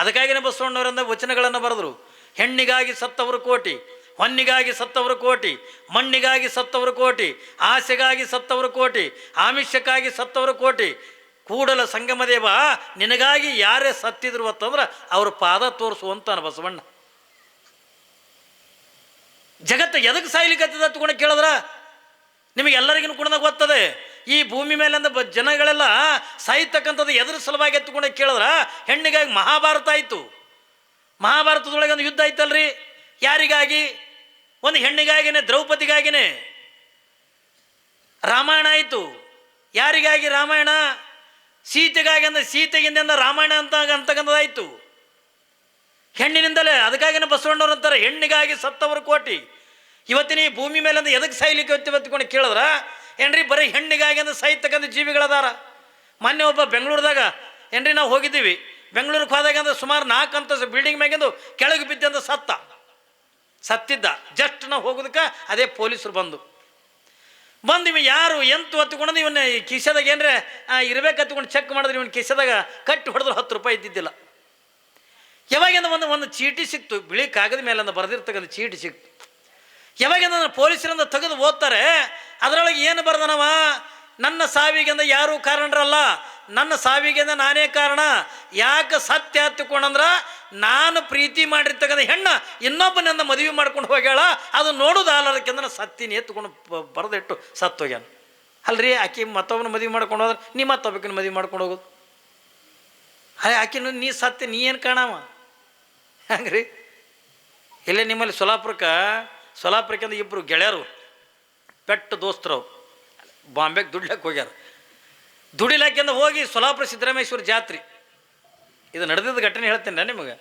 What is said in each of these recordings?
ಅದಕ್ಕಾಗಿಯೇ ಬಸವಣ್ಣವರಿಂದ ವಚನಗಳನ್ನು ಬರೆದರು. ಹೆಣ್ಣಿಗಾಗಿ ಸತ್ತವರು ಕೋಟಿ, ಹೊನ್ನಿಗಾಗಿ ಸತ್ತವರು ಕೋಟಿ, ಮಣ್ಣಿಗಾಗಿ ಸತ್ತವರು ಕೋಟಿ, ಆಸೆಗಾಗಿ ಸತ್ತವರು ಕೋಟಿ, ಆಮಿಷಕ್ಕಾಗಿ ಸತ್ತವರು ಕೋಟಿ. ಕೂಡಲ ಸಂಗಮದೇವ ನಿನಗಾಗಿ ಯಾರೇ ಸತ್ತಿದ್ರು ಅಂತಂದ್ರೆ ಅವ್ರ ಪಾದ ತೋರಿಸುವಂತಾನ ಬಸವಣ್ಣ. ಜಗತ್ತು ಎದಕ್ಕೆ ಸಾಯ್ಲಿಕ್ಕತ್ತದ ತಗೊಂಡು ಕೇಳಿದ್ರ ನಿಮಗೆಲ್ಲರಿಗೂ ಕೂಡ ಗೊತ್ತದೆ. ಈ ಭೂಮಿ ಮೇಲಿಂದ ಜನಗಳೆಲ್ಲ ಸಾಯ್ತಕ್ಕಂಥದ್ದು ಎದುರು ಸಲುವಾಗಿ ಎತ್ತುಕೊಂಡೆ ಕೇಳಿದ್ರ ಹೆಣ್ಣಿಗಾಗಿ ಮಹಾಭಾರತ ಆಯಿತು. ಮಹಾಭಾರತದೊಳಗೆ ಒಂದು ಯುದ್ಧ ಆಯ್ತಲ್ರಿ. ಯಾರಿಗಾಗಿ? ಒಂದು ಹೆಣ್ಣಿಗಾಗಿನೇ, ದ್ರೌಪದಿಗಾಗಿನೇ. ರಾಮಾಯಣ ಆಯಿತು. ಯಾರಿಗಾಗಿ ರಾಮಾಯಣ? ಸೀತೆಗಾಗಿ. ಅಂದ್ರೆ ಸೀತೆಗಿಂದ ರಾಮಾಯಣ ಅಂತಕ್ಕಂಥದ್ದಾಯಿತು ಹೆಣ್ಣಿನಿಂದಲೇ. ಅದಕ್ಕಾಗಿನೇ ಬಸವಣ್ಣವ್ರು ಅಂತಾರೆ ಹೆಣ್ಣಿಗಾಗಿ ಸತ್ತವರು ಕೋಟಿ. ಇವತ್ತಿನ ಈ ಭೂಮಿ ಮೇಲೆ ಅಂದ್ರೆ ಎದಕ್ಕೆ ಸಾಯ್ಲಿಕ್ಕೆ ಹೊತ್ತಿಕೊಂಡು ಕೇಳಿದ್ರ ಏನ್ರಿ ಬರೀ ಹೆಣ್ಣಿಗಾಗಿ ಅಂದ್ರೆ ಸಾಯ್ತಕ್ಕಂಥ ಜೀವಿಗಳದಾರ. ಮೊನ್ನೆ ಒಬ್ಬ ಬೆಂಗಳೂರದಾಗ ಏನ್ರಿ ನಾವು ಹೋಗಿದ್ದೀವಿ. ಬೆಂಗಳೂರಿಗೆ ಹೋದಾಗ ಅಂದ್ರೆ ಸುಮಾರು 4 ಅಂತಸ್ತು ಬಿಲ್ಡಿಂಗ್ ಮ್ಯಾಗಿಂದು ಕೆಳಗೆ ಬಿದ್ದಂದು ಸತ್ತಿದ್ದ. ಜಸ್ಟ್ ನಾವು ಹೋಗೋದಕ್ಕೆ ಅದೇ ಪೊಲೀಸರು ಬಂದು ಇವ ಯಾರು ಎಂತು ಹತ್ಕೊಂಡು ಇವನ್ನ ಕಿಸೆದಾಗ ಏನ್ರೆ ಇರ್ಬೇಕು ಹತ್ಕೊಂಡು ಚೆಕ್ ಮಾಡಿದ್ರೆ ಇವನ್ ಕಿಸೆದಾಗ ಕಟ್ಟಿ ಹೊಡೆದ್ರೆ 10 ರೂಪಾಯಿ ಇದ್ದಿದ್ದಿಲ್ಲ. ಯಾವಾಗಿಂದ ಒಂದು ಚೀಟಿ ಸಿಕ್ತು, ಬಿಳಿ ಕಾಗದ ಮೇಲೆ ಬರೆದಿರ್ತಕ್ಕಂಥ ಚೀಟಿ ಸಿಕ್ತು. ಯಾವಾಗಿಂದ ಪೊಲೀಸರಿಂದ ತೆಗೆದು ಓದ್ತಾರೆ, ಅದರೊಳಗೆ ಏನು ಬರ್ದನವ? ನನ್ನ ಸಾವಿಗೆಂದ ಯಾರೂ ಕಾರಣರಲ್ಲ, ನನ್ನ ಸಾವಿಗೆಂದ ನಾನೇ ಕಾರಣ. ಯಾಕೆ ಸತ್ಯ ಹತ್ತುಕೊಂಡಂದ್ರೆ ನಾನು ಪ್ರೀತಿ ಮಾಡಿರ್ತಕ್ಕಂಥ ಹೆಣ್ಣ ಇನ್ನೊಬ್ಬನಿಂದ ಮದುವೆ ಮಾಡ್ಕೊಂಡು ಹೋಗ್ಯಾಳ, ಅದು ನೋಡೋದು ಆಲದಕ್ಕೆಂದ್ರೆ ಸತ್ತಿನಿ ಎತ್ಕೊಂಡು ಬರೆದಿಟ್ಟು ಸತ್ತು ಹೋಗ್ಯಾನ. ಅಲ್ರಿ ಆಕೆ ಮತ್ತೊಬ್ಬನ ಮದುವೆ ಮಾಡ್ಕೊಂಡು ಹೋದ್ರೆ ನೀ ಮತ್ತೊಬ್ಬಕಿನ ಮದುವೆ ಮಾಡ್ಕೊಂಡು ಹೋಗೋದು. ಆಕಿನ ನೀ ಸತ್ಯ ನೀ ಏನು ಕಾಣವ ಹಂಗ್ರಿ? ಇಲ್ಲೇ ನಿಮ್ಮಲ್ಲಿ ಸೊಲಾಪುರಕ್ಕಿಂದ 2 ಗೆಳೆಯರು ಪೆಟ್ಟು ದೋಸ್ತರು ಬಾಂಬೆಗೆ ದುಡ್ಲಕ್ಕೆ ಹೋಗ್ಯಾರ. ದುಡಿಲಾಕೆಂದ ಹೋಗಿ ಸೊಲಾಪುರ ಸಿದ್ದರಾಮೇಶ್ವರ ಜಾತ್ರೆ, ಇದು ನಡೆದಿದ್ದ ಘಟನೆ ಹೇಳ್ತೇನೆ ನಿಮಗೆ.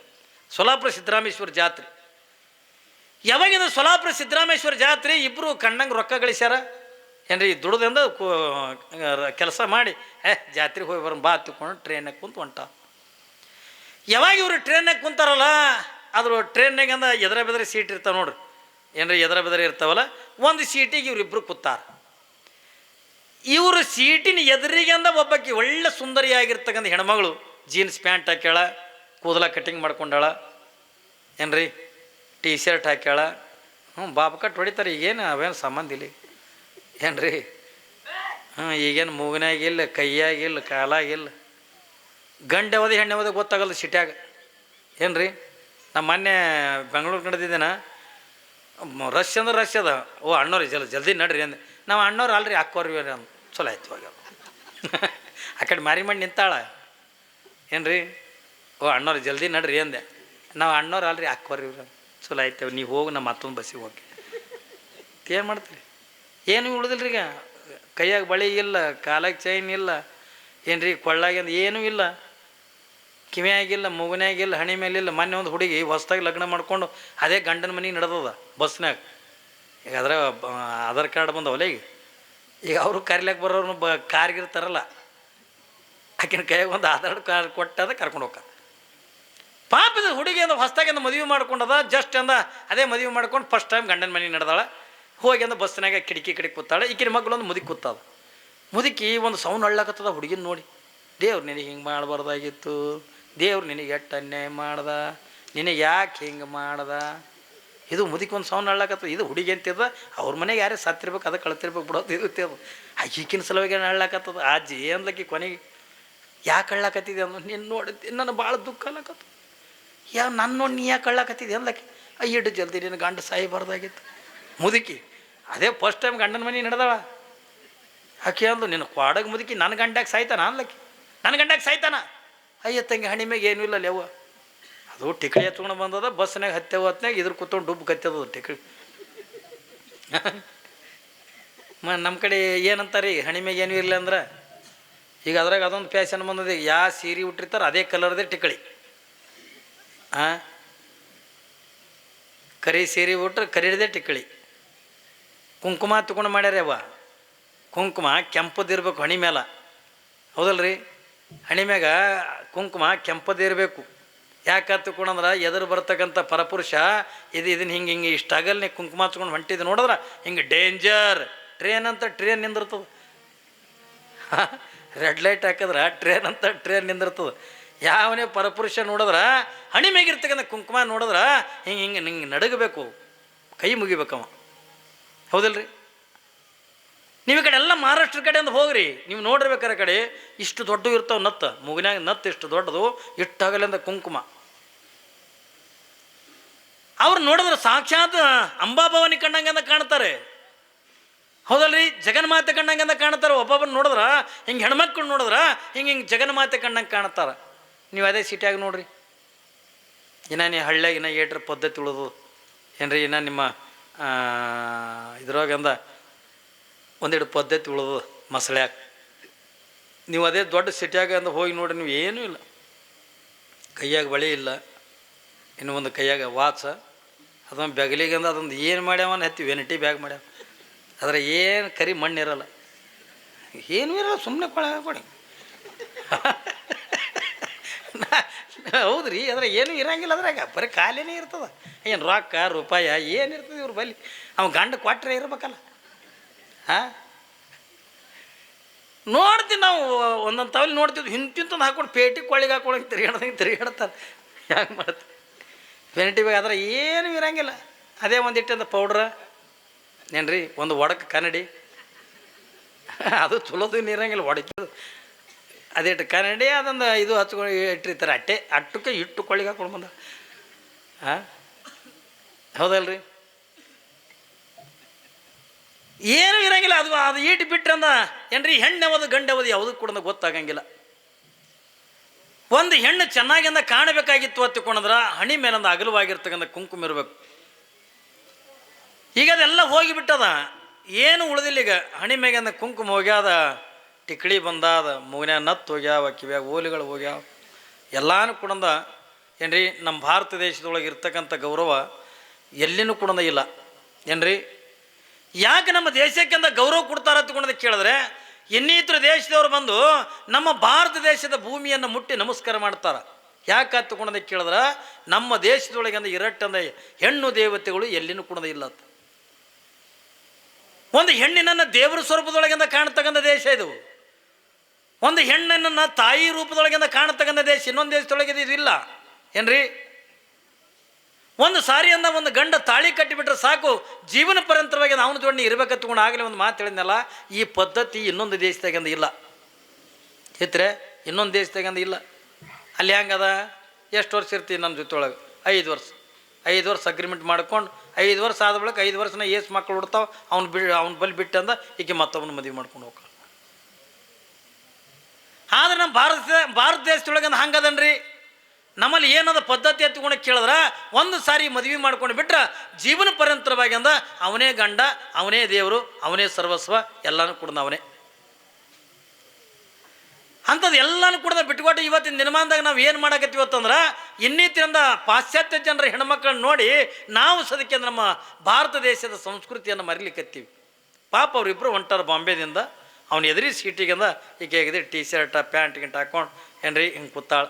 ಸೊಲಾಪುರ ಸಿದ್ದರಾಮೇಶ್ವರ ಜಾತ್ರೆ ಯಾವಾಗಿಂದ ಸೊಲಾಪುರ ಸಿದ್ದರಾಮೇಶ್ವರ ಜಾತ್ರೆ ಇಬ್ಬರು ಕಣ್ಣಂಗೆ ರೊಕ್ಕ ಗಳಿಸ್ಯಾರ ಏನ್ರಿ. ದುಡ್ದಿಂದ ಕೆಲಸ ಮಾಡಿ ಜಾತ್ರೆಗೆ ಹೋಗಿ ಬರೋಣ ಬಾ ತಿಳ್ಕೊಂಡು ಟ್ರೈನಾಗ ಕುಂತು ಹೊಂಟ. ಯಾವಾಗ ಇವರು ಟ್ರೈನಾಗ ಕುಂತಾರಲ್ಲ, ಅದ್ರ ಟ್ರೈನ್ನಾಗ ಅಂದ ಎದುರ ಬೆದರೆ ಸೀಟ್ ಇರ್ತಾವೆ ನೋಡ್ರಿ ಏನ್ರಿ, ಎದುರ ಬೆದರೆ ಇರ್ತಾವಲ್ಲ, ಒಂದು ಸೀಟಿಗೆ ಇವರಿಬ್ಬರು ಕೂತಾರ. ಇವರು ಸೀಟಿನ ಎದುರಿಗೆ ಅಂದ ಒಬ್ಬಕ್ಕೆ ಒಳ್ಳೆ ಸುಂದರಿಯಾಗಿರ್ತಕ್ಕಂಥ ಹೆಣ್ಮಗಳು ಜೀನ್ಸ್ ಪ್ಯಾಂಟ್ ಹಾಕ್ಯಾಳ, ಕೂದಲ ಕಟಿಂಗ್ ಮಾಡ್ಕೊಂಡಾಳ ಏನ್ರಿ, ಟೀ ಶರ್ಟ್ ಹಾಕ್ಯಾಳ. ಬಾಬು ಕಟ್ಟು ಹೊಡಿತಾರೆ. ಈಗೇನು ಅವೇನು ಸಂಬಂಧ ಇಲ್ಲ ಏನ್ರಿ. ಈಗೇನು ಮೂಗಿನಾಗಿಲ್ಲ, ಕೈಯಾಗಿಲ್ಲ, ಕಾಲಾಗಿಲ್ಲ. ಗಂಡವದಿ ಹೆಣ್ಣವದಿ ಗೊತ್ತಾಗಲ್ಲ ಸಿಟ್ಯಾಗ ಏನ್ರಿ. ನಮ್ಮ ಮೊನ್ನೆ ಬೆಂಗಳೂರು ನಡೆದಿದ್ದೇನ, ರಶ್ ಅಂದ್ರೆ ರಶ್ ಅದ. ಓ ಅಣ್ಣವ್ರಿ ಜಲ್ದಿ ನಡ್ರಿ ಅಂದೆ. ನಾವು ಅಣ್ಣವ್ರು ಅಲ್ರಿ ಹಾಕೋರಿ ಅಂದ್ ಚಲೋ ಆಯ್ತು ಹೋಗ್ಯಾವ. ಆ ಕಡೆ ಮಾರಿ ಮಾಡಿ ನಿಂತಾಳ ಏನ್ರಿ. ಓ ಅಣ್ಣವ್ರು ಜಲ್ದಿ ನಡ್ರಿ ಅಂದೆ. ನಾವು ಅಣ್ಣವ್ರು ಅಲ್ರಿ ಹಾಕೋರಿ ಚಲೋ ಆಯ್ತೇವೆ, ನೀವು ಹೋಗಿ ನಮ್ಮ ಮತ್ತೊಂದು ಬಸ್ಸಿಗೆ ಹೋಗಿ ಏನು ಮಾಡ್ತೀರಿ? ಏನು ಉಳಿದಿಲ್ರಿ. ಈಗ ಕೈಯಾಗ ಬಳಿ ಇಲ್ಲ, ಕಾಲಾಗ ಚೈನ್ ಇಲ್ಲ ಏನ್ರಿ, ಕೊಳ್ಳಾಗಿಂದ ಏನೂ ಇಲ್ಲ, ಕಿವಿಯಾಗಿಲ್ಲ, ಮೂಗನ್ಯಾಗಿಲ್ಲ, ಹಣಿ ಮೇಲಿಲ್ಲ. ಮೊನ್ನೆ ಒಂದು ಹುಡುಗಿ ಹೊಸ್ದಾಗಿ ಲಗ್ನ ಮಾಡ್ಕೊಂಡು ಅದೇ ಗಂಡನ ಮನೆಗೆ ನಡೆದದ ಬಸ್ನಾಗ. ಈಗ ಅದರ ಆಧಾರ್ ಕಾರ್ಡ್ ಬಂದವಲ್ಲ ಈಗ ಅವರು ಕರಿಲಾಕ ಬರೋರು ಕಾರ್ಗಿರ್ತಾರಲ್ಲ, ಆಕಿನ ಕೈಯಾಗ ಒಂದು ಆಧಾರ್ ಕಾರ್ಡ್ ಕೊಟ್ಟದ ಕರ್ಕೊಂಡು ಹೋಗ. ಪಾಪದ ಹುಡುಗಿ ಅಂದ ಹೊಸ್ದಾಗಿಂದ ಮದುವೆ ಮಾಡ್ಕೊಂಡದ. ಜಸ್ಟ್ ಅಂದ ಅದೇ ಮದುವೆ ಮಾಡ್ಕೊಂಡು ಫಸ್ಟ್ ಟೈಮ್ ಗಂಡನ ಮನೆಗೆ ನಡೆದಾಳ. ಹೋಗಿ ಅಂದ ಬಸ್ನಾಗ ಕಿಟಕಿ ಕಡೆ ಕೂತಾಳೆ. ಈಕಿನ ಮಗಳೊಂದು ಮುದುಕಿ ಕೂತದ. ಮುದುಕಿ ಒಂದು ಸೌಂಡ್ ಅಳ್ಳಾಕತ್ತದ ಹುಡುಗಿನ ನೋಡಿ. ದೇವ್ರು ನಿನಗೆ ಹಿಂಗೆ ಮಾಡಬಾರ್ದಾಗಿತ್ತು, ದೇವ್ರು ನಿನಗೆ ಎಷ್ಟು ಅನ್ಯಾಯ ಮಾಡ್ದ, ನಿನಗೆ ಯಾಕೆ ಹಿಂಗೆ ಮಾಡ್ದ. ಇದು ಮುದುಕಿ ಒಂದು ಸೌಂಡ್ ಅಳ್ಳಾಕತ್ತದ. ಇದು ಹುಡುಗಿ ಅಂತಿದ, ಅವ್ರ ಮನೆಗೆ ಯಾರೇ ಸತ್ತಿರ್ಬೇಕು, ಅದು ಕಳ್ತಿರ್ಬೇಕು ಬಿಡೋದು ಇರುತ್ತೆ. ಅದು ಈಕಿನ ಸಲುವಾಗಿ ಅಳ್ಳಾಕತ್ತದ. ಅಜ್ಜಿ ಅಂದ್ಲಕ್ಕಿ ಕೊನೆಗೆ ಯಾಕೆ ಅಳ್ಳಾಕತ್ತಿದೆ ಅಂದ. ನಿನ್ನ ನೋಡಿದ್ದೆ ನನ್ನ ಭಾಳ ದುಃಖ ಅಲ್ಲಕತ್ತ. ನನ್ನ ನೋಡಿ ನೀ ಯಾಕೆ ಅಳ್ಳಾಕತ್ತಿದೆ ಅಂದ್ಲಕ್ಕಿ. ಅಯ್ಯಡ್ಡು ಜಲ್ದಿ ನಿನ್ನ ಗಂಡ ಸಾಯಬಾರ್ದಾಗಿತ್ತು. ಮುದುಕಿ ಅದೇ ಫಸ್ಟ್ ಟೈಮ್ ಗಂಡನ ಮನೆ ನಡೆದವ. ಆಕೆ ಅಂದು ನಿನ್ನ ಕ್ವಾಡಗೆ ಮುದುಕಿ ನನ್ನ ಗಂಡಾಗ ಸಾಯ್ತಾನ ಅನ್ಲಕ್ಕಿ. ನನ್ನ ಗಂಡಾಗ ಸಾಯ್ತಾನ. ಅಯ್ಯ ತಂಗಿ ಹಣಿ ಮ್ಯಾಗ ಏನೂ ಇಲ್ಲ ಲೇವ. ಅದು ಟಿಕಳಿ ಹತ್ಕೊಂಡು ಬಂದದ. ಬಸ್ನಾಗ ಹೊತ್ನಾಗ ಇದ್ರ ಕೂತ್ಕೊಂಡು ಡುಬ್ಬು ಕತ್ತದ ಟಿಕಳಿ. ನಮ್ಮ ಕಡೆ ಏನಂತಾರೆ ಈಗ ಹಣಿ ಮ್ಯಾಗ ಏನೂ ಇಲ್ಲ ಅಂದ್ರೆ, ಈಗ ಅದ್ರಾಗ ಅದೊಂದು ಫ್ಯಾಷನ್ ಬಂದದ. ಈಗ ಯಾವ ಸೀರೆ ಉಟ್ಟಿರ್ತಾರೆ ಅದೇ ಕಲರ್ದೇ ಟಿಕಳಿ. ಕರಿ ಸೀರೆ ಉಟ್ರೆ ಕರಿದೇ ಟಿಕಳಿ. ಕುಂಕುಮ ತಗೊಂಡು ಮಾಡ್ಯಾರ ಅವ. ಕುಂಕುಮ ಕೆಂಪದಿರ್ಬೇಕು ಹಣಿ ಮ್ಯಾಲ, ಹೌದಲ್ರಿ. ಹಣಿ ಮ್ಯಾಗ ಕುಂಕುಮ ಕೆಂಪದಿರಬೇಕು. ಯಾಕೆ ಹತ್ಕೊಂಡ್ರೆ ಎದುರು ಬರ್ತಕ್ಕಂಥ ಪರಪುರುಷ ಇದನ್ನ ಹಿಂಗೆ ಇಷ್ಟಾಗಲ್ನೇ ಕುಂಕುಮ ಹಚ್ಕೊಂಡು ಹೊಂಟಿದ್ದು ನೋಡಿದ್ರೆ ಹಿಂಗೆ ಡೇಂಜರ್. ಟ್ರೇನ್ ಅಂತ ಟ್ರೇನ್ ನಿಂದಿರ್ತದೆ. ರೆಡ್ ಲೈಟ್ ಹಾಕಿದ್ರೆ ಟ್ರೇನ್ ಅಂತ ಟ್ರೇನ್ ನಿಂದಿರ್ತದೆ. ಯಾವನೇ ಪರಪುರುಷ ನೋಡಿದ್ರೆ ಹಣಿ ಮೇಗಿರ್ತಕ್ಕಂಥ ಕುಂಕುಮ ನೋಡಿದ್ರೆ ಹಿಂಗೆ ನಡಗಬೇಕು, ಕೈ ಮುಗಿಬೇಕವ. ಹೌದಲ್ರಿ? ನೀವು ಈ ಕಡೆ ಎಲ್ಲ ಮಹಾರಾಷ್ಟ್ರ ಕಡೆಯಿಂದ ಹೋಗ್ರಿ, ನೀವು ನೋಡಿರ್ಬೇಕಾರೆ ಕಡೆ ಇಷ್ಟು ದೊಡ್ಡ ಇರ್ತಾವೆ ನತ್ತು, ಮುಗಿನಾಗ ನತ್ತು ಇಷ್ಟು ದೊಡ್ಡದು, ಇಟ್ಟಾಗಲಿಂದ ಕುಂಕುಮ. ಅವ್ರು ನೋಡಿದ್ರೆ ಸಾಕ್ಷಾತ್ ಅಂಬಾಭವಾನಿ ಕಂಡಂಗೆಂದ ಕಾಣ್ತಾರೆ. ಹೌದಲ್ರಿ? ಜಗನ್ಮಾತೆ ಕಂಡಂಗೆಂದ ಕಾಣ್ತಾರೆ. ಒಬ್ಬೊಬ್ಬರು ನೋಡಿದ್ರೆ ಹಿಂಗೆ ಹೆಣ್ಮಕ್ಳು ನೋಡಿದ್ರೆ ಹಿಂಗೆ ಜಗನ್ಮಾತೆ ಕಂಡಂಗೆ ಕಾಣ್ತಾರೆ. ನೀವು ಅದೇ ಸಿಟಿಯಾಗಿ ನೋಡ್ರಿ, ಇನ್ನು ನೀವು ಹಳ್ಳಿಯಾಗ ಇನ್ನು ಏಟ್ರ ಪದ್ಧತಿ ಉಳಿದು ಏನ್ರಿ, ಇನ್ನು ನಿಮ್ಮ ಇದ್ರೊಳಗಂದ ಒಂದೆರಡು ಪದ್ಧತಿ ಉಳಿದು ಮಸಳ್ಯಾಗ. ನೀವು ಅದೇ ದೊಡ್ಡ ಸಿಟಿಯಾಗ ಅಂದ ಹೋಗಿ ನೋಡ್ರಿ, ನೀವು ಏನೂ ಇಲ್ಲ, ಕೈಯಾಗ ಬಳೆ ಇಲ್ಲ, ಇನ್ನು ಒಂದು ಕೈಯಾಗ ವಾಚ, ಅದೊಂದು ಬೆಗಲಿಗಂದ ಅದೊಂದು ಏನು ಮಾಡ್ಯಾವನ್ನ ಹತ್ತಿ ವೆನಿಟಿ ಬ್ಯಾಗ್ ಮಾಡ್ಯಾವ, ಅದ್ರ ಏನು ಕರಿ ಮಣ್ಣು ಇರಲ್ಲ, ಏನೂ ಇರಲ್ಲ, ಸುಮ್ಮನೆ ಕೊಡಿ. ಹೌದ್ರಿ, ಅದ್ರ ಏನೂ ಇರಂಗಿಲ್ಲ, ಅದ್ರಾಗ ಬರೀ ಖಾಲಿನೇ ಇರ್ತದೆ. ಏನು ರೊಕ್ಕ ರೂಪಾಯಿ ಏನಿರ್ತದೆ ಇವ್ರ ಬಲ್ಲಿ? ಅವ ಗಂಡ ಕೊಟ್ಟರೆ ಇರ್ಬೇಕಲ್ಲ. ಹಾಂ, ನೋಡ್ತೀವಿ ನಾವು ಒಂದೊಂದು ತವಲಿ ನೋಡ್ತೀವಿ, ಹಿಂತಿಂತಂದು ಹಾಕೊಂಡು ಪೇಟಿ ಕೊಳ್ಳಿಗೆ ಹಾಕೊಂಡು ತಿರುಗಾಡ್ತಾರೆ. ಹ್ಯಾಂಗೆ ಮಾಡ್ತೀವಿ ವೆನಿಟಿ ಬ್ಯಾಗ್, ಅದ್ರ ಏನೂ ಇರಂಗಿಲ್ಲ. ಅದೇ ಒಂದಿಟ್ಟಂದ ಪೌಡ್ರ ಏನ್ರಿ, ಒಂದು ಒಡಕ್ಕೆ ಕನ್ನಡಿ, ಅದು ಚಲೋದು ಇರಂಗಿಲ್ಲ, ಒಡಕೋದು ಅದೇಟು ಕನ್ನಡಿ, ಅದೊಂದು ಇದು ಹಚ್ಕೊಂಡು ಇಟ್ಟಿರ್ತಾರೆ, ಅಟ್ಟಕ್ಕೆ ಇಟ್ಟು ಕೊಳ್ಳಿಗೆ ಹಾಕೊಂಡು ಬಂದ. ಹಾಂ, ಹೌದಲ್ರಿ? ಏನೂ ಇರಂಗಿಲ್ಲ. ಅದು ಈಟು ಬಿಟ್ರಂದ ಏನ್ರಿ, ಹೆಣ್ಣವದು ಗಂಡವದು ಯಾವುದೂ ಕೂಡ ಗೊತ್ತಾಗಂಗಿಲ್ಲ. ಒಂದು ಹೆಣ್ಣು ಚೆನ್ನಾಗಿಂದ ಕಾಣಬೇಕಾಗಿತ್ತು ಹತ್ತಿಕೊಂಡ್ರೆ ಹಣಿ ಮೇಲಂದ ಅಗಲವಾಗಿರ್ತಕ್ಕಂಥ ಕುಂಕುಮ ಇರಬೇಕು. ಈಗ ಅದೆಲ್ಲ ಹೋಗಿಬಿಟ್ಟದ, ಏನು ಉಳಿದಿಲ್ಲ. ಈಗ ಹಣಿ ಮೇಗಂದ ಕುಂಕುಮ ಹೋಗ್ಯಾದ, ಟಿಕ್ಳಿ ಬಂದಾದ, ಮೂಗಿನ್ಯಾಗ ನತ್ತು ಹೋಗ್ಯಾವ, ಕಿವ್ಯಾಗ ಓಲಿಗಳು ಹೋಗ್ಯಾವ, ಎಲ್ಲಾನು ಕೂಡ ಏನ್ರಿ ನಮ್ಮ ಭಾರತ ದೇಶದೊಳಗೆ ಇರ್ತಕ್ಕಂಥ ಗೌರವ ಎಲ್ಲಿನೂ ಕೂಡ ಇಲ್ಲ. ಏನ್ರಿ, ಯಾಕೆ ನಮ್ಮ ದೇಶಕ್ಕಿಂತ ಗೌರವ ಕೊಡ್ತಾರ ಹತ್ಕೊಂಡದ ಕೇಳಿದ್ರೆ, ಇನ್ನಿತರ ದೇಶದವ್ರು ಬಂದು ನಮ್ಮ ಭಾರತ ದೇಶದ ಭೂಮಿಯನ್ನು ಮುಟ್ಟಿ ನಮಸ್ಕಾರ ಮಾಡ್ತಾರೆ. ಯಾಕೆ ಹತ್ಕೊಂಡದ ಕೇಳಿದ್ರೆ, ನಮ್ಮ ದೇಶದೊಳಗಿಂದ ಇರಟ್ಟಂದ ಹೆಣ್ಣು ದೇವತೆಗಳು ಎಲ್ಲಿನೂ ಕೂಡ ಇಲ್ಲ. ಒಂದು ಹೆಣ್ಣಿನನ್ನು ದೇವರ ಸ್ವರೂಪದೊಳಗಿಂದ ಕಾಣ್ತಕ್ಕಂಥ ದೇಶ ಇದು. ಒಂದು ಹೆಣ್ಣನ್ನು ತಾಯಿ ರೂಪದೊಳಗಿಂದ ಕಾಣ್ತಕ್ಕಂಥ ದೇಶ ಇನ್ನೊಂದು ದೇಶದೊಳಗೆ ಇದು ಇಲ್ಲ. ಏನ್ರಿ, ಒಂದು ಸಾರಿಯಿಂದ ಒಂದು ಗಂಡ ತಾಳಿ ಕಟ್ಟಿಬಿಟ್ರೆ ಸಾಕು, ಜೀವನ ಪರ್ಯಂತರವಾಗಿ ಅವನ ಜೋಡಣೆ ಇರಬೇಕತ್ಕೊಂಡು ಆಗಲೇ ಒಂದು ಮಾತು ಹೇಳಿದ್ನಲ್ಲ, ಈ ಪದ್ಧತಿ ಇನ್ನೊಂದು ದೇಶದಾಗಂದ ಇಲ್ಲ. ಇತ್ತರೆ ಇನ್ನೊಂದು ದೇಶದಾಗಂದ ಇಲ್ಲ. ಅಲ್ಲಿ ಹೆಂಗದ, ಎಷ್ಟು ವರ್ಷ ಇರ್ತೀವಿ ನಮ್ಮ ಜೊತೆ ಒಳಗೆ? 5 ವರ್ಷ. 5 ವರ್ಷ ಅಗ್ರಿಮೆಂಟ್ ಮಾಡ್ಕೊಂಡು 5 ವರ್ಷ ಆದ ಬಳಿಕ 5 ವರ್ಷನ ಏಸು ಮಕ್ಕಳು ಹುಡ್ತಾವೆ, ಅವ್ನು ಬಲ್ಲಿ ಬಿಟ್ಟಂದ ಈಕೆ ಮತ್ತೊಬ್ಬನ ಮದುವೆ ಮಾಡ್ಕೊಂಡು ಹೋಗ್ತಾಳೆ. ಆದ್ರೆ ನಮ್ಮ ಭಾರತ ದೇಶದೊಳಗಂದ ಹಂಗದನ್ರಿ. ನಮ್ಮಲ್ಲಿ ಏನದ ಪದ್ಧತಿ ಎತ್ಕೊಂಡು ಕೇಳಿದ್ರೆ, ಒಂದು ಸಾರಿ ಮದುವೆ ಮಾಡ್ಕೊಂಡು ಬಿಟ್ರೆ ಜೀವನ ಪರ್ಯಂತರವಾಗಿ ಅಂದ ಅವನೇ ಗಂಡ, ಅವನೇ ದೇವರು, ಅವನೇ ಸರ್ವಸ್ವ, ಎಲ್ಲನೂ ಕೂಡ ಅವನೇ. ಅಂಥದ್ದು ಎಲ್ಲನೂ ಕೂಡ ಬಿಟ್ಕೊಟ್ಟು ಇವತ್ತಿನ ದಿನಮಾನದಾಗ ನಾವು ಏನು ಮಾಡಕತ್ತೀವತ್ತಂದ್ರೆ, ಇನ್ನಿತರಿಂದ ಪಾಶ್ಚಾತ್ಯ ಜನರ ಹೆಣ್ಮಕ್ಳನ್ನ ನೋಡಿ ನಾವು ಸದಕ್ಕೆ ನಮ್ಮ ಭಾರತ ದೇಶದ ಸಂಸ್ಕೃತಿಯನ್ನು ಮರಿಲಿಕ್ಕತ್ತೀವಿ. ಪಾಪ ಅವರಿಬ್ಬರು ಹೊಂಟಾರ ಬಾಂಬೆದಿಂದ, ಅವ್ನು ಎದುರಿ ಸೀಟಿಗಿಂದ ಈಗ ಹೇಗಿದೆ ಟೀ ಶರ್ಟ ಪ್ಯಾಂಟ್ ಗಿಂಟ್ ಹಾಕೊಂಡು ಏನ್ರಿ ಹಿಂಗೆ ಕೂತಾಳ.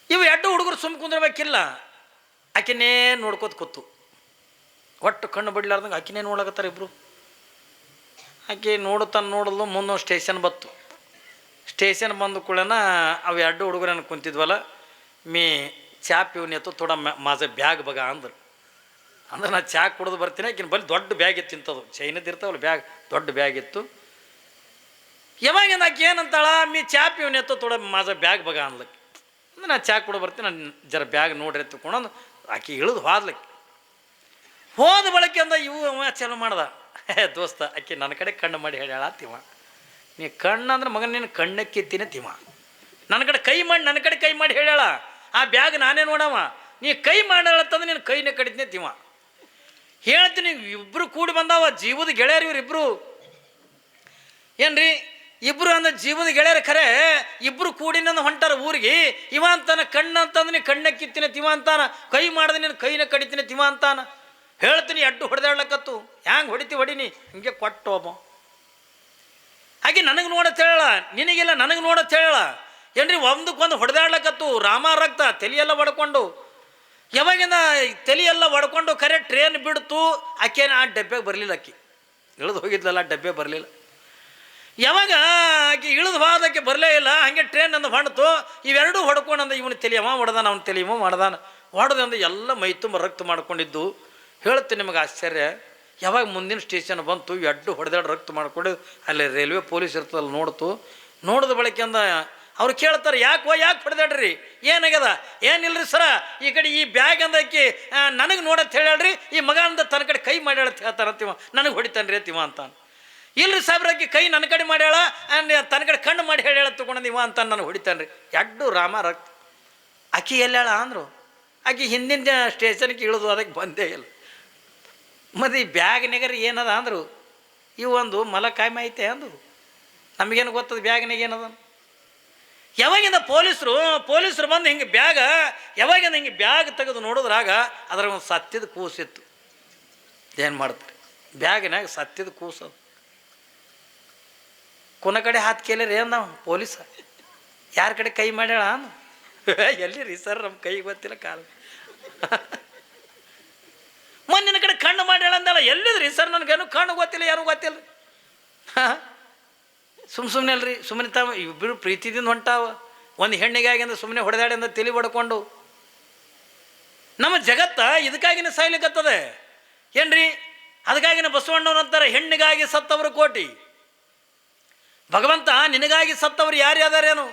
ಇವು 2 ಹುಡುಗರು ಸುಮ್ಮ ಕುಂದ್ರಬೇಕಿಲ್ಲ, ಆಕಿನೇ ನೋಡ್ಕೋತ ಕೂತು, ಒಟ್ಟು ಕಣ್ಣು ಬಿಡ್ಲಾರ್ದಂಗೆ ಆಕಿನೇ ನೋಡ್ಲಕತ್ತಾರೆ ಇಬ್ಬರು. ಆಕೆ ನೋಡಲು ಮುಂದೊಂದು ಸ್ಟೇಷನ್ ಬತ್ತು. ಸ್ಟೇಷನ್ ಬಂದ ಕೂಡನ ಅವು 2 ಹುಡುಗರನ್ನು ಕುಂತಿದ್ವಲ್ಲ, ಮೀ ಚಾ ಪಿವ್ನಿತ್ತು ಥೋಡ ಮಾಜ ಬ್ಯಾಗ್ ಬಗ ಅಂದ್ರೆ ನಾ ಚಾ ಕುಡಿದು ಬರ್ತೀನಿ. ಆಕಿನ ಬಲ್ಲಿ ದೊಡ್ಡ ಬ್ಯಾಗ್ ಇತ್ತು, ಇಂಥದ್ದು ಚೈನದ್ದು ಇರ್ತಾವಲ್ಲ ಬ್ಯಾಗ್, ದೊಡ್ಡ ಬ್ಯಾಗ್ ಇತ್ತು. ಯಾವಾಗಿಂದ ಆಕೆ ಏನಂತಾಳ, ಮೀ ಚಾ ಪಿವ್ನಿತ್ತು ಥೋಡ ಮಾಜ ಬ್ಯಾಗ್ ಬಗ ಅನ್ಲಕ್ಕೆ. ಅಂದ್ರೆ ನಾ ಚಾ ಕುಡಿದು ಬರ್ತೀನಿ, ನಾನು ಜರ ಬ್ಯಾಗ್ ನೋಡ್ರಿ ಎತ್ತುಕೊಂಡು ಆಕೆ ಇಳಿದು ಹೋದ್ಲಕ್ಕೆ. ಹೋದ ಬಳಕೆ ಅಂದ ಇವು ಚಾಲು ಮಾಡ್ದ, ದೋಸ್ತ ಆಕೆ ನನ್ನ ಕಡೆ ಕಣ್ಣು ಮಾಡಿ ಹೇಳ್ಯಾಳ ತಿವ, ನೀ ಕಣ್ಣು ಅಂದ್ರೆ ಮಗನ ನೀನು ಕಣ್ಣಕ್ಕಿತ್ತೀನಿ ತಿವ, ನನ್ನ ಕಡೆ ಕೈ ಮಾಡಿ ನನ್ನ ಕಡೆ ಕೈ ಮಾಡಿ ಹೇಳ್ಯಾಳ, ಆ ಬ್ಯಾಗ್ ನಾನೇ ನೋಡವ, ನೀ ಕೈ ಮಾಡತ್ತಂದ್ರೆ ನೀನು ಕೈನೇ ಕಡಿತೀನಿ ತಿವ ಹೇಳ್ತೀನಿ. ಇಬ್ಬರು ಕೂಡಿ ಬಂದಾವ, ಜೀವದ ಗೆಳೆಯರು ಇವರಿಬ್ಬರು. ಏನ್ರಿ, ಇಬ್ಬರು ಅಂದ್ರೆ ಜೀವದ ಗೆಳೆಯರು ಖರೆ, ಇಬ್ಬರು ಕೂಡಿನ ಹೊಂಟಾರ ಊರಿಗೆ. ಇವ ಅಂತಾನ ಕಣ್ಣು ಅಂತಂದ್ರೆ ನೀನು ಕಣ್ಣೆ ಕಿತ್ತಿನ ತಿವ ಅಂತಾನ, ಕೈ ಮಾಡಿದ್ರೆ ನೀನು ಕೈನ ಕಡಿತೀನಿ ತಿವ ಅಂತಾನ. ಹೇಳ್ತೀನಿ ಎಡ್ಡು ಹೊಡೆದಾಡ್ಲಕತ್ತು, ಹ್ಯಾಂಗೆ ಹೊಡಿನಿ ಹಿಂಗೆ ಕೊಟ್ಟು ಒಬ್ಬ. ಹಾಗೆ ನನಗೆ ನೋಡತ್ ಹೇಳ, ನಿನಗಿಲ್ಲ ನನಗೆ ನೋಡತ್ ಹೇಳ. ಏನ್ರಿ, ಒಂದಕ್ಕೊಂದು ಹೊಡೆದಾಡ್ಲಕತ್ತು, ರಾಮ ರಕ್ತ ತಲೆಯೆಲ್ಲ ಹೊಡ್ಕೊಂಡು. ಯಾವಾಗಿಂದ ತಲೆಯೆಲ್ಲ ಹೊಡ್ಕೊಂಡು ಖರೆ ಟ್ರೇನ್ ಬಿಡ್ತು, ಆಕೆನ ಆ ಡಬ್ಬೆಗೆ ಬರಲಿಲ್ಲ. ಅಕ್ಕಿ ಇಳಿದು ಹೋಗಿದ್ಲಲ್ಲ, ಡಬ್ಬೆ ಬರಲಿಲ್ಲ. ಯಾವಾಗ ಆಕೆ ಇಳಿದು ಹೋದಕ್ಕೆ ಬರಲೇ ಇಲ್ಲ, ಹಾಗೆ ಟ್ರೈನ್ ಅಂದ ಹೊಣ್ತು. ಇವೆರಡೂ ಹೊಡ್ಕೊಂಡಂದ ಇವನು ತಲೆಯವ ಹೊಡೆದಾನ, ಅವನು ತಲೆಯವ ಮಾಡ್ದಾನ. ಹೊಡೆದಂದ ಎಲ್ಲ ಮೈ ತುಂಬ ರಕ್ತ ಮಾಡ್ಕೊಂಡಿದ್ದು. ಹೇಳ್ತೀನಿ ನಿಮಗೆ ಆಶ್ಚರ್ಯ, ಯಾವಾಗ ಮುಂದಿನ ಸ್ಟೇಷನ್ ಬಂತು ಎಡ್ಡು ಹೊಡೆದಾಡು ರಕ್ತ ಮಾಡ್ಕೊಂಡು ಅಲ್ಲಿ ರೈಲ್ವೆ ಪೊಲೀಸ್ ಇರ್ತದಲ್ಲ ನೋಡ್ತು. ನೋಡಿದ ಬಳಿಕೆಂದ ಅವ್ರು ಕೇಳ್ತಾರೆ, ಯಾಕೆ ಹೊಡೆದಾಡ್ರಿ, ಏನಾಗ್ಯದ? ಏನಿಲ್ರಿ ಸರ, ಈ ಕಡೆ ಈ ಬ್ಯಾಗ್ ಅಂದಕ್ಕೆ ನನಗೆ ನೋಡತ್ ಹೇಳ್ರಿ, ಈ ಮಗ ಅಂದ ತನ್ನ ಕಡೆ ಕೈ ಮಾಡ್ಯಾಳತ್ ಹೇಳ್ತಾರಂತೀವ, ನನಗೆ ಹೊಡಿತಾನೆ ರೀ ತಿವ ಅಂತ. ಇಲ್ರಿ ಸಾಬ್ರಾಕಿ ಕೈ ನನ್ನ ಕಡೆ ಮಾಡ್ಯಾಳ, ತನ್ನ ಕಡೆ ಕಣ್ಣು ಮಾಡಿ ಹೇಳ್ಯಾಳ ತೊಗೊಂಡು ಇವ ಅಂತ ನನಗೆ ಹೊಡಿತಾನೆ ರೀ. ಎಡ್ಡು ರಾಮ ರಕ್ತ. ಆಕಿ ಎಲ್ಲಾಳ ಅಂದರು. ಆಕಿ ಹಿಂದಿನ ಸ್ಟೇಷನ್ಗೆ ಇಳಿದು ಅದಕ್ಕೆ ಬಂದೇ ಇಲ್ಲ. ಮತ್ತು ಈ ಬ್ಯಾಗ್ನಾಗರ ಏನದ ಅಂದರು, ಇವು ಒಂದು ಮಲಕಾಯ್ಮೆ ಐತೆ ಅಂದು. ನಮಗೇನು ಗೊತ್ತದ ಬ್ಯಾಗ್ನಾಗ ಏನದ? ಯಾವಾಗಿಂದ ಪೊಲೀಸರು ಬಂದು ಹಿಂಗೆ ಬ್ಯಾಗ, ಯಾವಾಗಿಂದ ಹಿಂಗೆ ಬ್ಯಾಗ್ ತೆಗೆದು ನೋಡಿದ್ರಾಗ ಅದರ ಒಂದು ಸತ್ತಿದ ಕೂಸಿತ್ತು. ಏನು ಮಾಡ್ತಾರೆ, ಬ್ಯಾಗ್ನಾಗ ಸತ್ತಿದ ಕೂಸು. ಕೊನ ಕಡೆ ಹಾತ್ ಕೇಳಿರಿ ಅಂದ ಪೊಲೀಸ, ಯಾರ ಕಡೆ ಕೈ ಮಾಡ್ಯಾಳ ಅಂದ. ಎಲ್ಲಿ ರೀ ಸರ್, ನಮ್ಮ ಕೈ ಗೊತ್ತಿಲ್ಲ, ಕಾಲ ಮೊನ್ನಿನ ಕಡೆ ಕಣ್ಣು ಮಾಡ್ಯಾಳ ಅಂದಲ್ಲ. ಎಲ್ಲಿದ್ರಿ ಸರ್, ನನಗೇನು ಕಣ್ಣು ಗೊತ್ತಿಲ್ಲ, ಯಾರು ಗೊತ್ತಿಲ್ಲ. ಸುಮ್ಮನೆ ಅಲ್ರಿ, ಸುಮ್ಮನೆ ತಾವ ಇಬ್ಬರು ಪ್ರೀತಿದಿಂದ ಹೊಂಟಾವ. ಒಂದು ಹೆಣ್ಣಿಗಾಗಿ ಅಂದ್ರೆ ಸುಮ್ಮನೆ ಹೊಡೆದಾಡಿ ಅಂದ್ರೆ ತಲೆ ಬಡ್ಕೊಂಡು. ನಮ್ಮ ಜಗತ್ತ ಇದಕ್ಕಾಗಿನೇ ಸಾಯ್ಲಿಕ್ಕತ್ತದೆ ಏನ್ರಿ. ಅದಕ್ಕಾಗಿನೇ ಬಸವಣ್ಣವ್ರು ಅಂತಾರೆ, ಹೆಣ್ಣಿಗಾಗಿ ಸತ್ತವರು ಕೋಟಿ. ಭಗವಂತ ನಿನಗಾಗಿ ಸತ್ತವರು ಯಾರ್ಯಾರೇನು?